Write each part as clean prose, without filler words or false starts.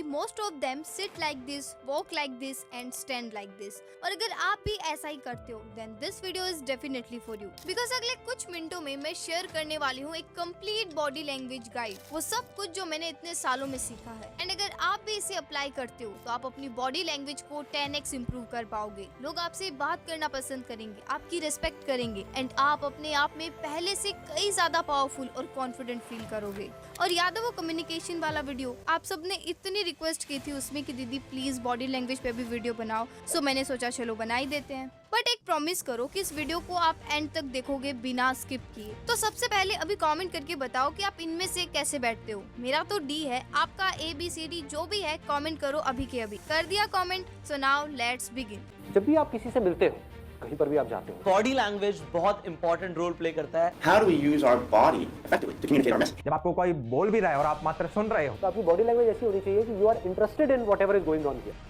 Most of them sit like this, walk like this and stand like this. और अगर आप भी ऐसा ही करते हो then this video is definitely for you, because अगले कुछ मिनटों में मैं शेयर करने वाली हूँ एक कंप्लीट बॉडी लैंग्वेज गाइड, वो सब कुछ जो मैंने इतने सालों में सीखा है। एंड अगर आप भी इसे अप्लाई करते हो तो आप अपनी बॉडी लैंग्वेज को 10x इम्प्रूव कर पाओगे। लोग आपसे बात करना पसंद करेंगे, आपकी रिस्पेक्ट करेंगे एंड आप अपने आप में पहले से कई ज्यादा पावरफुल और कॉन्फिडेंट फील करोगे। और याद है वो कम्युनिकेशन वाला वीडियो, आप सबने इतनी रिक्वेस्ट की थी उसमें कि दीदी प्लीज बॉडी लैंग्वेज पे भी वीडियो बनाओ, सो मैंने सोचा चलो बना ही देते हैं। बट एक प्रॉमिस करो कि इस वीडियो को आप एंड तक देखोगे बिना स्किप किए। तो सबसे पहले अभी कमेंट करके बताओ कि आप इनमें से कैसे बैठते हो। मेरा तो डी है, आपका ABCD जो भी है कमेंट करो अभी के अभी। कर दिया comment? So now let's begin. जब भी आप किसी से मिलते हो, कहीं पर भी आप जाते हो, बॉडी लैंग्वेज बहुत इंपॉर्टेंट रोल प्ले करता है। How do we use our body effectively to communicate our message? जब आपको कोई बोल भी रहा है और आप मात्र सुन रहे हो, तो आपकी बॉडी लैंग्वेज ऐसी होनी चाहिए कि you are interested in whatever is going on here.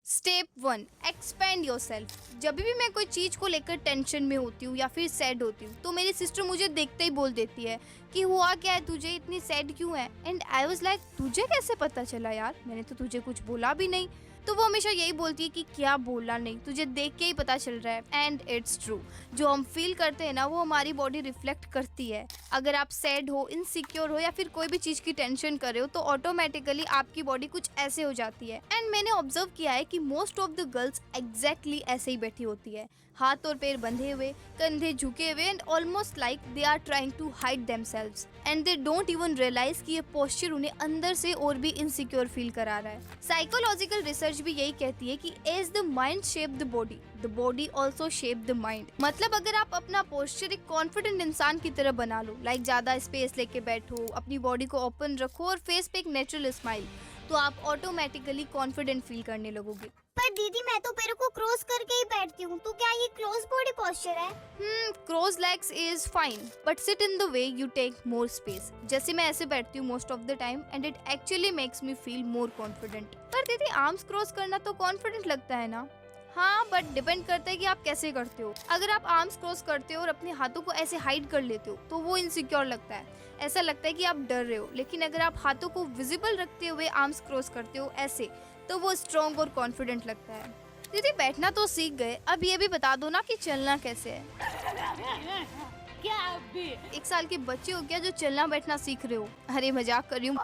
Step 1, expand yourself. जब भी मैं कोई चीज को लेकर टेंशन में होती हूँ या फिर सैड होती हूँ तो मेरी सिस्टर मुझे देखते ही बोल देती है कि हुआ क्या है तुझे, इतनी सैड क्यों है। एंड आई वाज लाइक तुझे कैसे पता चला यार, मैंने तो तुझे कुछ बोला भी नहीं। तो वो हमेशा यही बोलती है कि क्या बोला नहीं, तुझे देख के ही पता चल रहा है। एंड इट्स ट्रू, जो हम फील करते हैं ना वो हमारी बॉडी रिफ्लेक्ट करती है। अगर आप सैड हो, इनसिक्योर हो या फिर कोई भी चीज की टेंशन कर रहे हो तो ऑटोमेटिकली आपकी बॉडी कुछ ऐसे हो जाती है। एंड मैंने ऑब्जर्व किया है कि most of the girls exactly ऐसे ही बैठी होती है, हाथ और पैर बंधे हुए, कंधे झुके हुए and almost like they are trying to hide themselves and they don't even realise कि ये पोस्चर उन्हें अंदर से और भी इनसिक्योर फील करा रहा है। साइकोलॉजिकल रिसर्च भी यही कहती है कि as the mind shape the body also shape the mind. मतलब अगर आप अपना पोस्चर एक कॉन्फिडेंट इंसान की तरह बना लो, लाइक ज्यादा स्पेस लेके बैठो, अपनी बॉडी को ओपन रखो और फेस पे एक नेचुरल स्माइल, तो आप ऑटोमेटिकली कॉन्फिडेंट फील करने लगोगे। पर दीदी मैं तो पैरों को क्रॉस करके ही बैठती हूँ, तो क्या ये क्लोज बॉडी पोस्चर है? Cross legs is fine but sit in the way you take more space. जैसे मैं ऐसे बैठती हूँ most of the time and it actually makes me feel more confident. पर दीदी आर्म्स क्रॉस करना तो कॉन्फिडेंट लगता है ना? हाँ, बट डिपेंड करता है कि आप कैसे करते हो। अगर आप आर्म्स क्रॉस करते हो और अपने हाथों को ऐसे हाइड कर लेते हो तो वो इनसिक्योर लगता है, ऐसा लगता है कि आप डर रहे हो। लेकिन अगर आप हाथों को विजिबल रखते हुए आर्म्स क्रॉस करते हो ऐसे, तो वो स्ट्रॉन्ग और कॉन्फिडेंट लगता है। दीदी बैठना तो सीख गए, अब ये भी बता दो ना कि चलना कैसे है। क्या अभी 1 साल के बच्चे हो क्या जो चलना बैठना सीख रहे हो? अरे मजाक कर रही हूँ।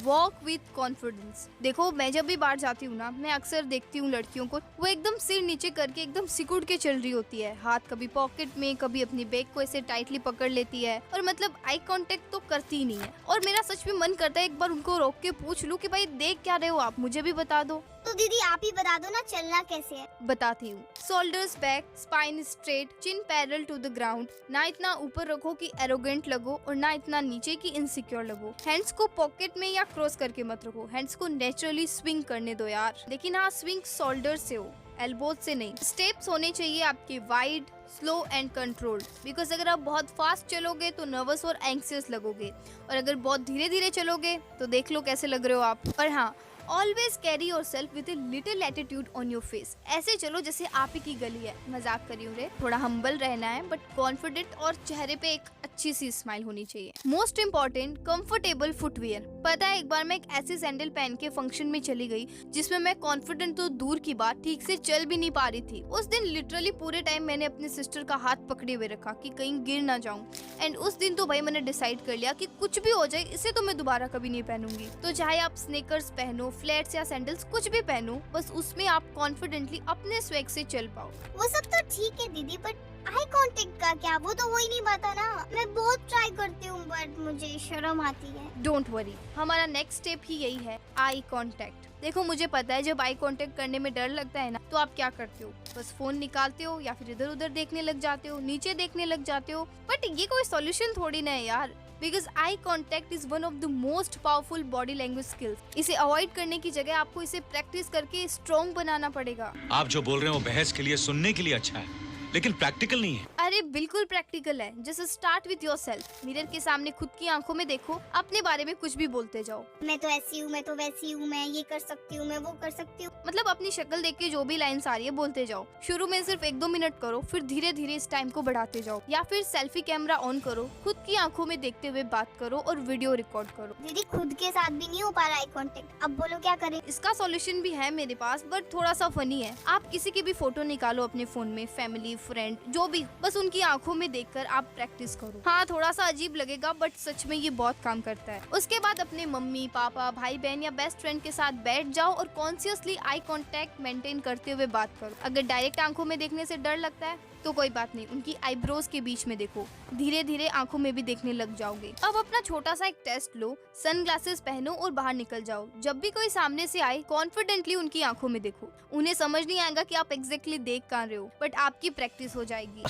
Walk with confidence. देखो मैं जब भी बाहर जाती हूँ ना, मैं अक्सर देखती हूँ लड़कियों को, वो एकदम सिर नीचे करके एकदम सिकुड़ के चल रही होती है, हाथ कभी पॉकेट में, कभी अपनी बैग को ऐसे टाइटली पकड़ लेती है और मतलब आई कांटेक्ट तो करती ही नहीं है। और मेरा सच में मन करता है एक बार उनको रोक के पूछ लूं कि भाई देख क्या रहे हो आप, मुझे भी बता दो। तो दीदी आप ही बता दो ना चलना कैसे है। बताती हूँ। Shoulders back, spine straight, chin parallel to the ground. ना इतना ऊपर रखो कि एरोगेंट लगो और ना इतना नीचे कि इनसिक्योर लगो। हैंड्स को पॉकेट में या क्रॉस करके मत रखो, हैंड्स को नेचुरली स्विंग करने दो यार। लेकिन हाँ, स्विंग शोल्डर से हो, एल्बोज से नहीं। स्टेप्स होने चाहिए आपके wide, slow and controlled, because अगर आप बहुत फास्ट चलोगे तो नर्वस और एंग्सियस लगोगे और अगर बहुत धीरे धीरे चलोगे तो देख लो कैसे लग रहे हो आप। और हाँ, always carry your self with a little attitude on your face. ऐसे चलो जैसे आप ही की गली है। मजाक करी हूँ रे, थोड़ा हम्बल रहना है बट कॉन्फिडेंट और चेहरे पे एक अच्छी सी स्माइल होनी चाहिए। Most important, comfortable footwear. पता है एक बार मैं एक ऐसे सैंडल पहन के फंक्शन में चली गई जिसमें मैं कॉन्फिडेंट तो दूर की बात, ठीक से चल भी नहीं पा रही थी। उस दिन लिटरली पूरे टाइम मैंने अपनी सिस्टर का हाथ पकड़े हुए रखा कि कहीं गिर ना जाऊं। एंड उस दिन तो भाई मैंने डिसाइड कर लिया कि कुछ भी हो जाए इसे तो मैं दोबारा कभी नहीं पहनूंगी। तो चाहे आप स्नीकर्स पहनो, फ्लैट्स या सैंडल्स, कुछ भी पहनो, बस उसमें आप कॉन्फिडेंटली अपने स्वैग से चल पाओ। वो सब तो ठीक है दीदी, बट आई कांटेक्ट का क्या? वो तो वही नहीं बता ना। मैं बहुत ट्राई करती हूँ बट मुझे शर्म आती है। डोंट वरी, हमारा नेक्स्ट स्टेप ही यही है, आई कांटेक्ट। देखो मुझे पता है जब आई कांटेक्ट करने में डर लगता है ना तो आप क्या करते हो, बस फोन निकालते हो या फिर इधर उधर देखने लग जाते हो, नीचे देखने लग जाते हो। बट ये कोई सॉल्यूशन थोड़ी ना है यार, because eye contact is one of the most powerful body language skills. इसे अवॉइड करने की जगह आपको इसे प्रैक्टिस करके स्ट्रॉन्ग बनाना पड़ेगा। आप जो बोल रहे हो बहस के लिए, सुनने के लिए अच्छा है, लेकिन प्रैक्टिकल नहीं है। अरे बिल्कुल प्रैक्टिकल है। Just start with yourself. Mirror के सामने खुद की आंखों में देखो, अपने बारे में कुछ भी बोलते जाओ। मैं तो ऐसी हूँ, मैं तो वैसी हूँ, मैं ये कर सकती हूँ, मैं वो कर सकती हूँ। मतलब अपनी शक्ल देख के जो भी लाइन्स आ रही है बोलते जाओ। शुरू में सिर्फ 1-2 मिनट करो, फिर धीरे धीरे इस टाइम को बढ़ाते जाओ। या फिर सेल्फी कैमरा ऑन करो, खुद की आंखों में देखते हुए बात करो और वीडियो रिकॉर्ड करो। दीदी खुद के साथ भी नहीं हो पा रहा आई कांटेक्ट, अब बोलो क्या करें? इसका सॉल्यूशन भी है मेरे पास, बट थोड़ा सा फनी है। आप किसी की भी फोटो निकालो अपने फोन में, फैमिली, फ्रेंड, जो भी, बस उनकी आंखों में देखकर आप प्रैक्टिस करो। हाँ, थोड़ा सा अजीब लगेगा, बट सच में ये बहुत काम करता है। उसके बाद अपने मम्मी, पापा, भाई बहन या बेस्ट फ्रेंड के साथ बैठ जाओ और कॉन्शियसली आई कांटेक्ट मेंटेन करते हुए बात करो। अगर डायरेक्ट आंखों में देखने से डर लगता है तो कोई बात नहीं, उनकी आईब्रोज के बीच में देखो। धीरे धीरे आंखों में भी देखने लग जाओगे। अब अपना छोटा सा एक टेस्ट लो, सनग्लासेस पहनो और बाहर निकल जाओ। जब भी कोई सामने से आए, कॉन्फिडेंटली उनकी आंखों में देखो। उन्हें समझ नहीं आएगा कि आप एग्जैक्टली देख कहाँ रहे हो, बट आपकी प्रैक्टिस हो जाएगी।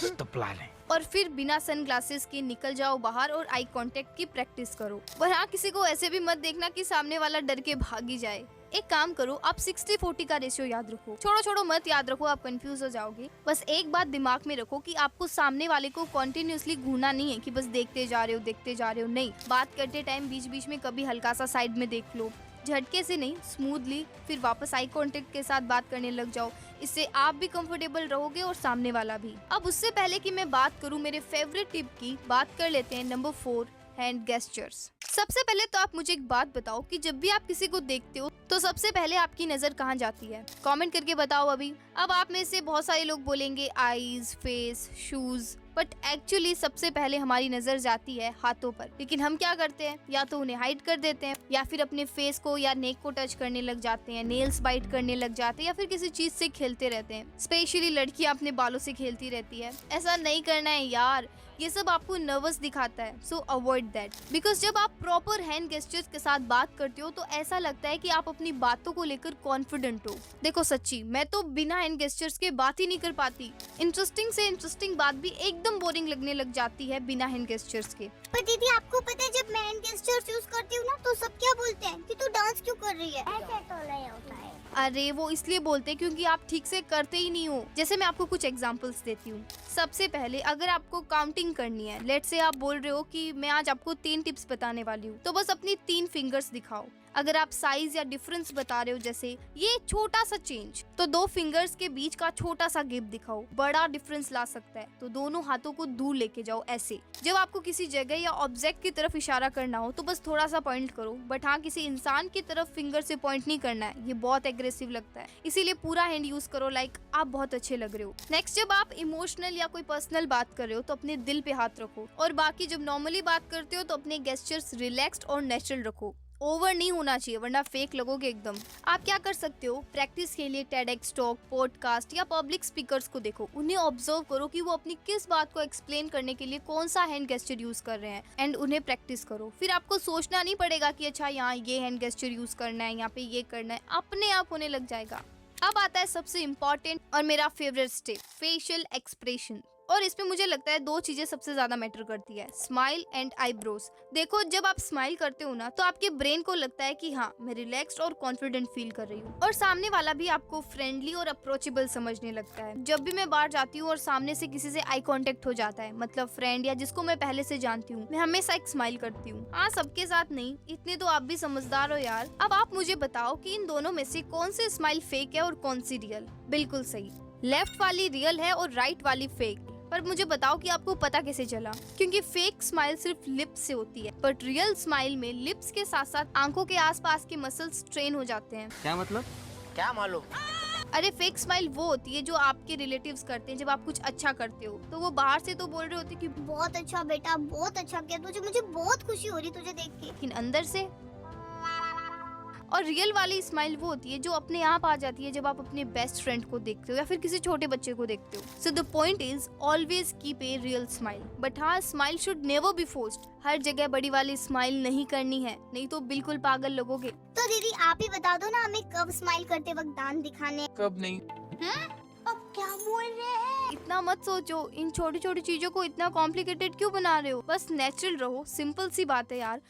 और फिर बिना सनग्लासेस के निकल जाओ बाहर और आई कांटेक्ट की प्रैक्टिस करो। पर हाँ, किसी को ऐसे भी मत देखना कि सामने वाला डर के भागी जाए। एक काम करो, आप 60-40 का रेशियो याद रखो। छोड़ो मत याद रखो, आप कंफ्यूज हो जाओगे। बस एक बात दिमाग में रखो कि आपको सामने वाले को कंटिन्यूअसली घूरना नहीं है कि बस देखते जा रहे हो। नहीं, बात करते टाइम बीच बीच में कभी हल्का सा साइड में देख लो, झटके से नहीं, स्मूथली। फिर वापस आई कांटेक्ट के साथ बात करने लग जाओ। इससे आप भी कंफर्टेबल रहोगे और सामने वाला भी। अब उससे पहले कि मैं बात करूं मेरे फेवरेट टिप की, बात कर लेते हैं नंबर 4, हैंड गेस्चर्स। सबसे पहले तो आप मुझे एक बात बताओ कि जब भी आप किसी को देखते हो तो सबसे पहले आपकी नजर कहाँ जाती है? कमेंट करके बताओ अभी। अब आप में से बहुत सारे लोग बोलेंगे eyes, face, shoes, but actually सबसे पहले हमारी नजर जाती है हाथों पर। लेकिन हम क्या करते हैं, या तो उन्हें हाइड कर देते हैं, या फिर अपने फेस को या नेक को टच करने लग जाते हैं, नेल्स बाइट करने लग जाते हैं, या फिर किसी चीज से खेलते रहते हैं। स्पेशली लड़कियां अपने बालों से खेलती रहती है। ऐसा नहीं करना है यार, ये सब आपको नर्वस दिखाता है। सो अवॉइड दैट, बिकॉज जब आप प्रॉपर हैंड गेस्चर्स के साथ बात करते हो तो ऐसा लगता है कि आप अपनी बातों को लेकर कॉन्फिडेंट हो। देखो सच्ची, मैं तो बिना हैंड गेस्चर्स के बात ही नहीं कर पाती। इंटरेस्टिंग से इंटरेस्टिंग बात भी एकदम बोरिंग लगने लग जाती है बिना हैंड गेस्चर्स के। पर दीदी आपको पता है, जब मैं हैंड गेस्चर्स यूज करती हूँ ना तो सब क्या बोलते हैं कि तू डांस क्यों कर रही है? ऐसा तो नहीं होता है। अरे वो इसलिए बोलते हैं क्योंकि आप ठीक से करते ही नहीं हो। जैसे मैं आपको कुछ एग्जांपल्स देती हूँ। सबसे पहले अगर आपको काउंटिंग करनी है, लेट्स से आप बोल रहे हो कि मैं आज आपको 3 टिप्स बताने वाली हूँ, तो बस अपनी 3 फिंगर्स दिखाओ। अगर आप साइज या डिफरेंस बता रहे हो, जैसे ये छोटा सा चेंज, तो 2 फिंगर्स के बीच का छोटा सा गैप दिखाओ। बड़ा डिफरेंस ला सकता है तो दोनों हाथों को दूर लेके जाओ ऐसे। जब आपको किसी जगह या ऑब्जेक्ट की तरफ इशारा करना हो तो बस थोड़ा सा पॉइंट करो, बट हाँ, किसी इंसान की तरफ फिंगर से पॉइंट नहीं करना है, ये बहुत एग्रेसिव लगता है। इसीलिए पूरा हैंड यूज करो, लाइक आप बहुत अच्छे लग रहे हो। नेक्स्ट, जब आप इमोशनल या कोई पर्सनल बात कर रहे हो तो अपने दिल पे हाथ रखो। और बाकी जब नॉर्मली बात करते हो तो अपने गेस्चर्स रिलैक्स्ड और नेचुरल रखो। ओवर नहीं होना चाहिए वरना फेक लगोगे एकदम। आप क्या कर सकते हो, प्रैक्टिस के लिए टेडएक्स टॉक, पॉडकास्ट या पब्लिक स्पीकर्स को देखो। उन्हें ऑब्जर्व करो कि वो अपनी किस बात को एक्सप्लेन करने के लिए कौन सा हैंड गेस्चर यूज कर रहे हैं, एंड उन्हें प्रैक्टिस करो। फिर आपको सोचना नहीं पड़ेगा कि अच्छा यहाँ ये हैंड गेस्चर यूज करना है, यहाँ पे ये करना है, अपने आप होने लग जाएगा। अब आता है सबसे इम्पोर्टेंट और मेरा फेवरेट स्टेप, फेशियल एक्सप्रेशन। और इसमें मुझे लगता है 2 चीजें सबसे ज्यादा मैटर करती है, स्माइल एंड आईब्रोज। देखो, जब आप स्माइल करते हो ना तो आपके ब्रेन को लगता है कि हाँ, मैं रिलैक्स्ड और कॉन्फिडेंट फील कर रही हूँ, और सामने वाला भी आपको फ्रेंडली और अप्रोचेबल समझने लगता है। जब भी मैं बाहर जाती हूँ और सामने से किसी से आई कांटेक्ट हो जाता है, मतलब फ्रेंड या जिसको मैं पहले से जानती हूँ, मैं हमेशा एक स्माइल करती हूँ। हाँ, सबके साथ नहीं, इतने तो आप भी समझदार हो यार। अब आप मुझे बताओ कि इन दोनों में से कौन सी स्माइल फेक है और कौन सी रियल? बिल्कुल सही, लेफ्ट वाली रियल है और राइट वाली फेक। पर मुझे बताओ कि आपको पता कैसे चला? क्योंकि फेक स्माइल सिर्फ लिप्स से होती है, बट रियल स्माइल में लिप्स के साथ साथ आंखों के आसपास के मसल्स स्ट्रेन हो जाते हैं। क्या मतलब? क्या मालूम? अरे फेक स्माइल वो होती है जो आपके रिलेटिव्स करते हैं जब आप कुछ अच्छा करते हो। तो वो बाहर से तो बोल रहे होते कि बहुत अच्छा बेटा, बहुत अच्छा किया तुझे, मुझे बहुत खुशी हो रही तुझे देख के, लेकिन अंदर से। और रियल वाली स्माइल वो होती है जो अपने आप आ जाती है जब आप अपने बेस्ट फ्रेंड को देखते हो या फिर किसी छोटे बच्चे को देखते हो। So the point is always keep a real smile, but हाँ, smile should never be forced. हर जगह बड़ी वाली स्माइल नहीं करनी है, नहीं तो बिल्कुल पागल लगोगे। तो दीदी आप ही बता दो ना, हमें कब स्माइल करते वक्त दांत दिखाने? कब नहीं? अब क्या बोल रहे हैं? इतना मत सोचो, इन छोटी छोटी चीजों को इतना कॉम्प्लिकेटेड क्यों बना रहे हो? बस नेचुरल रहो, सिंपल सी बात है यार।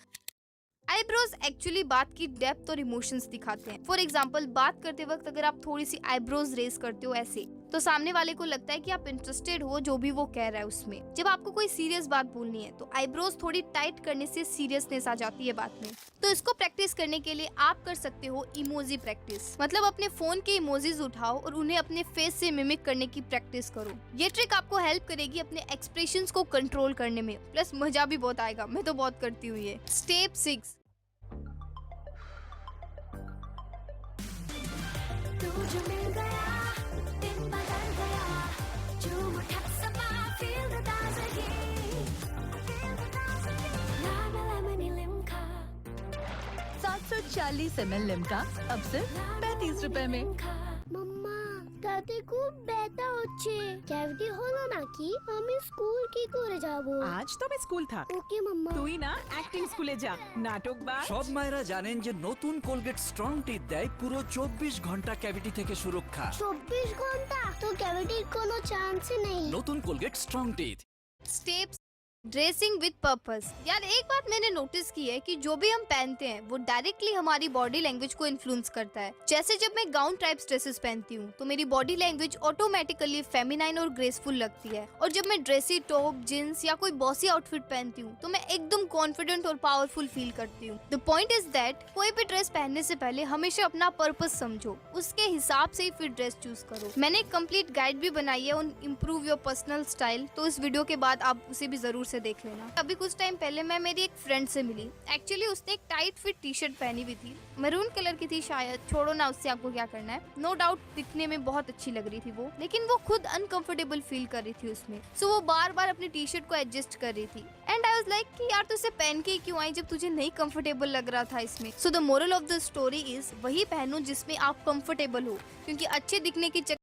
आईब्रोज एक्चुअली बात की डेप्थ और इमोशंस दिखाते हैं। फॉर एग्जाम्पल, बात करते वक्त अगर आप थोड़ी सी आईब्रोज रेज करते हो ऐसे, तो सामने वाले को लगता है कि आप इंटरेस्टेड हो जो भी वो कह रहा है उसमें। जब आपको कोई सीरियस बात बोलनी है तो आईब्रोज थोड़ी टाइट करने से सीरियसनेस आ जाती है बात में। तो इसको प्रैक्टिस करने के लिए आप कर सकते हो इमोजी प्रैक्टिस, मतलब अपने फोन के इमोजीज उठाओ और उन्हें अपने फेस से मिमिक करने की प्रैक्टिस करो। ये ट्रिक आपको हेल्प करेगी अपने एक्सप्रेशंस को कंट्रोल करने में, प्लस मजा भी बहुत आएगा। मैं तो बहुत करती हूँ ये। स्टेप 6, ml लिम्का अब सिर्फ 35 रुपए में। মাম্মা তাতে খুব ব্যথা হচ্ছে ক্যাভিটি হলো নাকি আমি স্কুল কি করে যাব আজ তবে স্কুল থাক, ওকে মাম্মা তুই না অ্যাক্টিং স্কুলে যা, নাটকবাজ। সব মায়েরা জানেন যে নতুন কোলগেট স্ট্রং টিথ দেয় পুরো 24 ঘন্টা ক্যাভিটি থেকে সুরক্ষা। 24 ঘন্টা তো ক্যাভিটির কোনো চান্সই নেই। নতুন Colgate strong teeth. Step dressing with purpose. यार एक बात मैंने नोटिस की है कि जो भी हम पहनते हैं वो डायरेक्टली हमारी बॉडी लैंग्वेज को इन्फ्लुएंस करता है। जैसे जब मैं गाउन टाइप्स ड्रेसेस पहनती हूँ तो मेरी बॉडी लैंग्वेज ऑटोमेटिकली फेमिनाइन और ग्रेसफुल लगती है, और जब मैं ड्रेसी टॉप, जींस या कोई बॉसी आउटफिट पहनती हूँ तो मैं एकदम कॉन्फिडेंट और पावरफुल फील करती हूँ। द पॉइंट इज दैट कोई भी ड्रेस पहनने से पहले हमेशा अपना पर्पस समझो, उसके हिसाब से ही फिर ड्रेस चूज करो। मैंने एक कंप्लीट गाइड भी बनाई है on improve your personal style, तो इस वीडियो के बाद आप उसे भी जरूर से देख लेना। अभी कुछ टाइम पहले मैं मेरी एक फ्रेंड से मिली। एक्चुअली उसने एक टाइट फिट टी शर्ट पहनी हुई थी, मैरून कलर की थी शायद, छोड़ो ना, उससे आपको क्या करना है। नो डाउट दिखने में बहुत अच्छी लग रही थी वो, लेकिन वो खुद अनकंफर्टेबल फील कर रही थी उसमें। सो वो बार बार अपनी टी शर्ट को एडजस्ट कर रही थी एंड आई वाज लाइक कि यार तू इसे पहन के क्यों आई जब तुझे नहीं कंफर्टेबल लग रहा था इसमें। So the moral of the story is वही पहनो जिसमें आप कंफर्टेबल हो, क्योंकि अच्छे दिखने की